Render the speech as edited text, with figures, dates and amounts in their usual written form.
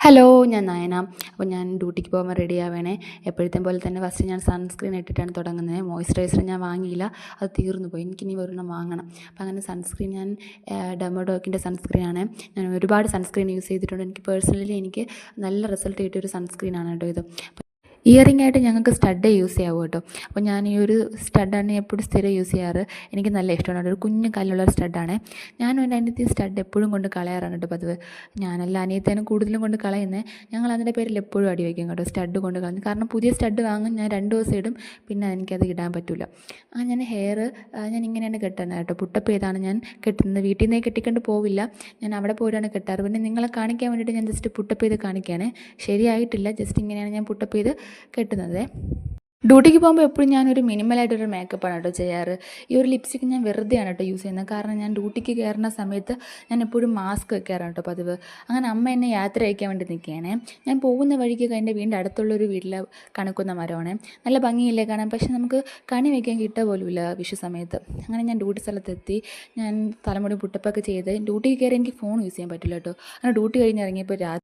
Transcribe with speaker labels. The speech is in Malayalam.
Speaker 1: ഹലോ, ഞാൻ നയന. അപ്പോൾ ഞാൻ ഡ്യൂട്ടിക്ക് പോകാൻ റെഡിയാവേണേ. എപ്പോഴത്തെ പോലെ തന്നെ ഫസ്റ്റ് ഞാൻ സൺസ്ക്രീൻ ഇട്ടിട്ടാണ് തുടങ്ങുന്നത്. മോയ്സ്ചറൈസർ ഞാൻ വാങ്ങിയില്ല, അത് തീർന്നു പോയി. എനിക്കിനി ഒരെണ്ണം വാങ്ങണം. അപ്പോൾ അങ്ങനെ സൺസ്ക്രീൻ ഞാൻ ഡെർമോഡോക്കിൻ്റെ സൺസ്ക്രീനാണ്. ഞാൻ ഒരുപാട് സൺസ്ക്രീൻ യൂസ് ചെയ്തിട്ടുണ്ട്. എനിക്ക് നല്ല റിസൾട്ട് കിട്ടിയൊരു സൺസ്ക്രീനാണ് കേട്ടോ ഇത്. ഇയറിംഗ് ആയിട്ട് ഞങ്ങൾക്ക് സ്റ്റഡ് യൂസ് ചെയ്യാവൂ കേട്ടോ. അപ്പോൾ ഞാൻ ഈ ഒരു സ്റ്റഡാണ് എപ്പോഴും സ്ഥിരം യൂസ് ചെയ്യാറ്. എനിക്ക് നല്ല ഇഷ്ടമാണ്. ഒരു കുഞ്ഞു കല്ലുള്ള ഒരു സ്റ്റഡാണ്. ഞാനും എൻ്റെ അനിയത്തി സ്റ്റഡ് എപ്പോഴും കൊണ്ട് കളയാറാണ് കേട്ടോ പതിവ്. ഞാനല്ല, അനിയത്തേനും കൂടുതലും കൊണ്ട് കളയുന്നത്. ഞങ്ങൾ അതിൻ്റെ പേരിൽ എപ്പോഴും അടി വയ്ക്കും കേട്ടോ, സ്റ്റഡ് കൊണ്ട് കളഞ്ഞു. കാരണം പുതിയ സ്റ്റഡ് വാങ്ങും, ഞാൻ 2 ദിവസം ഇടും, പിന്നെ എനിക്കത് ഇടാൻ പറ്റില്ല. ഞാൻ ഞാൻ ഇങ്ങനെയാണ് കെട്ടുന്നത് കേട്ടോ. പുട്ടപ്പ് ചെയ്താണ് ഞാൻ കെട്ടുന്നത്. വീട്ടിൽ നിന്ന് കെട്ടിക്കൊണ്ട് പോവില്ല, ഞാൻ അവിടെ പോയിട്ടാണ് കെട്ടാറ്. പിന്നെ നിങ്ങളെ കാണിക്കാൻ വേണ്ടിയിട്ട് ഞാൻ ജസ്റ്റ് പുട്ടപ്പ് ചെയ്ത് കാണിക്കുകയാണ്. ശരിയായിട്ടില്ല, ജസ്റ്റ് ഇങ്ങനെയാണ് ഞാൻ പുട്ടപ്പ് ചെയ്ത് കെട്ടുന്നത്. ഡ്യൂട്ടിക്ക് പോകുമ്പോൾ എപ്പോഴും ഞാനൊരു മിനിമലായിട്ടൊരു മേക്കപ്പാണ് കേട്ടോ ചെയ്യാറ്. ഈ ഒരു ലിപ്സ്റ്റിക്ക് ഞാൻ വെറുതെയാണ് കേട്ടോ യൂസ് ചെയ്യുന്നത്. കാരണം ഞാൻ ഡ്യൂട്ടിക്ക് കയറുന്ന സമയത്ത് ഞാൻ എപ്പോഴും മാസ്ക് വെക്കാറാണ് കേട്ടോ പതിവ്. അങ്ങനെ അമ്മ എന്നെ യാത്ര അയക്കാൻ വേണ്ടി നിൽക്കുകയാണേ. ഞാൻ പോകുന്ന വഴിക്ക് എൻ്റെ വീടിൻ്റെ അടുത്തുള്ളൊരു വീട്ടിലെ കണിക്കുന്ന മരമാണ്. നല്ല ഭംഗിയില്ലേ കാണാൻ, പക്ഷെ നമുക്ക് കണി വയ്ക്കാൻ കിട്ടുക പോലുമില്ല വിഷു സമയത്ത്. അങ്ങനെ ഞാൻ ഡ്യൂട്ടി സ്ഥലത്തെത്തി. ഞാൻ തലമുടി പുട്ടപ്പൊക്കെ ചെയ്ത് ഡ്യൂട്ടിക്ക് കയറി എനിക്ക് ഫോൺ യൂസ് ചെയ്യാൻ പറ്റില്ല കേട്ടോ. അങ്ങനെ ഡ്യൂട്ടി കഴിഞ്ഞ് ഇറങ്ങിയപ്പോൾ